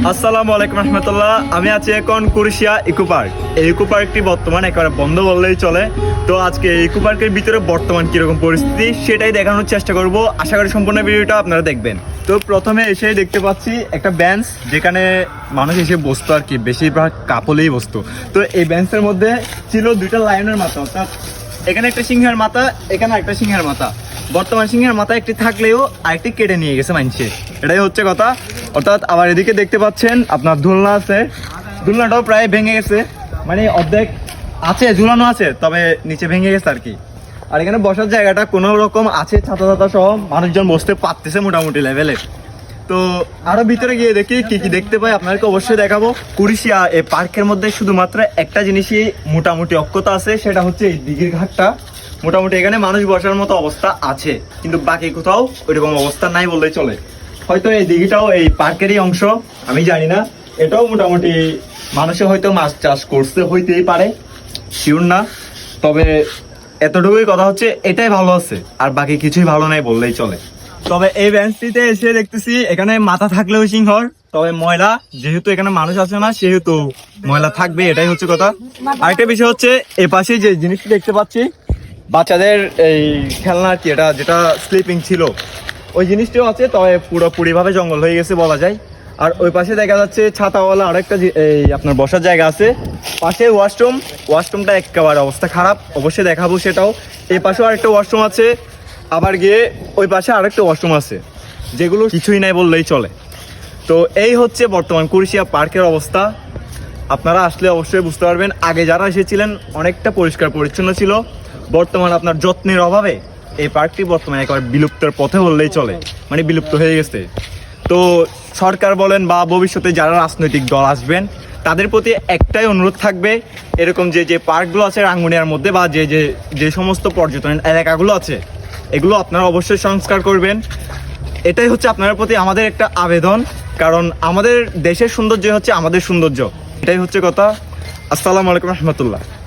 আসসালামু আলাইকুম রহমতুল্লাহ। আমি আছি এখন কুরিশিয়া ইকো পার্ক। এই ইকো পার্কটি বর্তমানে একেবারে বন্ধ বললেই চলে। তো আজকে ইকো পার্কের ভিতরে বর্তমান কিরকম পরিস্থিতি সেটাই দেখানোর চেষ্টা করব। আশা করি সম্পূর্ণ ভিডিওটা আপনারা দেখবেন। তো প্রথমে এসে দেখতে পাচ্ছি একটা বেঞ্চ, যেখানে মানুষ এসে বসতো আর কি, বেশিরভাগ কাপলেই বসতো। তো এই বেঞ্চের মধ্যে ছিল দুইটা লায়নের মাথা, অর্থাৎ এখানে একটা সিংহের মাথা, এখানে একটা সিংহের মাথা। বর্তমান সিংহের মাথা একটি থাকলেও আরেকটি কেটে নিয়ে গেছে মানুষে, এটাই হচ্ছে কথা। অর্থাৎ আবার এদিকে দেখতে পাচ্ছেন আপনার দোলনা আছে, দোলনাটাও প্রায় ভেঙে গেছে, মানে অর্ধেক আছে, ঝুলানো আছে, তবে নিচে ভেঙে গেছে আর কি। আর এখানে বসার জায়গাটা কোনো রকম আছে, ছাতা ছাতা সহ মানুষজন বসতে পারতেছে মোটামুটি লেভেলের। তো আরো ভিতরে গিয়ে দেখি কি কি দেখতে পাই, আপনাদেরকে অবশ্যই দেখাবো। কুরিশিয়া এই পার্কের মধ্যে শুধুমাত্র একটা জিনিসই মোটামুটি অক্ষতা আছে, সেটা হচ্ছে এই দিঘির ঘাটটা। মোটামুটি এখানে মানুষ বসার মতো অবস্থা আছে, কিন্তু বাকি কোথাও ওইরকম অবস্থা নাই বললেই চলে। হয়তো এই দিঘিটাও এই পার্কেরই অংশ, আমি জানি না। এটাও মোটামুটি মানুষে হয়তো মাছ চাষ করতে হইতেই পারে, শিওর না। তবে এতটুকুই কথা হচ্ছে, এটাই ভালো আছে, আর বাকি কিছুই ভালো নাই বললেই চলে। তবে এই বেঞ্চটিতে এসে দেখতেছি এখানে মাথা থাকলেও সিংহর, তবে ময়লা, যেহেতু এখানে মানুষ আছে না সেহেতু ময়লা থাকবে, এটাই হচ্ছে কথা। আরেকটা বিষয় হচ্ছে, এ পাশে যে জিনিসটি দেখতে পাচ্ছি বাচ্চাদের এই খেলনা আর কি, এটা যেটা স্লিপিং ছিল ওই জিনিসটিও আছে, তবে পুরোপুরি ভাবে জঙ্গল হয়ে গেছে বলা যায়। আর ওই পাশে দেখা যাচ্ছে ছাতাওয়ালা আরেকটা এই আপনার বসার জায়গা আছে, পাশে ওয়াশরুমটা একেবারে অবস্থা খারাপ, অবশ্যই দেখাবো সেটাও। এই পাশেও আরেকটা ওয়াশরুম আছে, আবার গিয়ে ওই পাশে আরেকটা ওয়াশরুম আছে, যেগুলো কিছুই নাই বললেই চলে। তো এই হচ্ছে বর্তমান কুরিশিয়া পার্কের অবস্থা। আপনারা আসলে অবশ্যই বুঝতে পারবেন, আগে যারা এসেছিলেন অনেকটা পরিষ্কার পরিচ্ছন্ন ছিল। বর্তমান আপনার যত্নের অভাবে এই পার্কটি বর্তমানে একেবারে বিলুপ্তের পথে বললেই চলে, মানে বিলুপ্ত হয়ে গেছে। তো সরকার বলেন বা ভবিষ্যতে যারা রাজনৈতিক দল আসবেন, তাদের প্রতি একটাই অনুরোধ থাকবে, এরকম যে যে পার্কগুলো আছে রাঙ্গুনিয়ার মধ্যে বা যে সমস্ত পর্যটন এলাকাগুলো আছে, এগুলো আপনারা অবশ্যই সংস্কার করবেন। এটাই হচ্ছে আপনাদের প্রতি আমাদের একটা আবেদন, কারণ আমাদের দেশের সৌন্দর্য হচ্ছে আমাদের সৌন্দর্য, এটাই হচ্ছে কথা। আসসালামু আলাইকুম রহমতুল্লাহ।